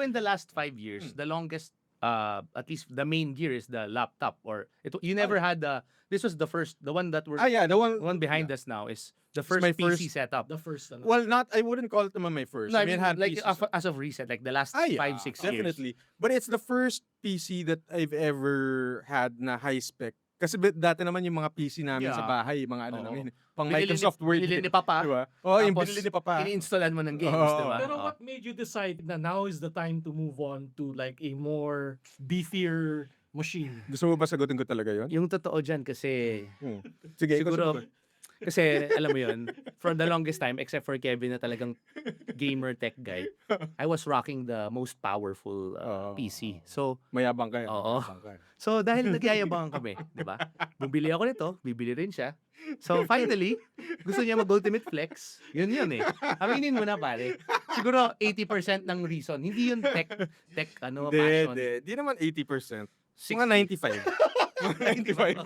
in the last 5 years, the longest, at least the main gear is the laptop. Or you never had this was the first, the one that Yeah, the the one behind us now is the first my PC first- setup. The first ano. Well, I wouldn't call it naman my first. No, I mean, I had like PCs. as of recent, like the last Yeah, 5-6 years. definitely. But it's the first PC that I've ever had na high spec. Kasi dati naman yung mga PC namin sa Yeah. bahay, mga ano Oo. lang yun. Pang Binili Microsoft Word. binili ni Papa. Diba? Oh, yung Tapos, binili ni Papa. ini-installan mo ng games, Oo. di ba? Pero Oo. what made you decide na now is the time to move on to like a more beefier machine? Gusto mo ba sagutin ko talaga yun? Yung totoo dyan kasi, Sige, ikaw siguro, sagot. kasi alam mo yun, for the longest time, except for Kevin na talagang gamer tech guy, I was rocking the most powerful PC. So, Mayabang ka. Oo. Mayabang ka. So dahil nagyayabangan kami, 'di ba? Bumili ako nito, bibili rin siya. So finally, gusto niya mag-ultimate flex. Yun eh. Aminin mo na pare. Siguro 80% ng reason, hindi yun tech passion. Di naman 80%. 60. Mga 95. 95.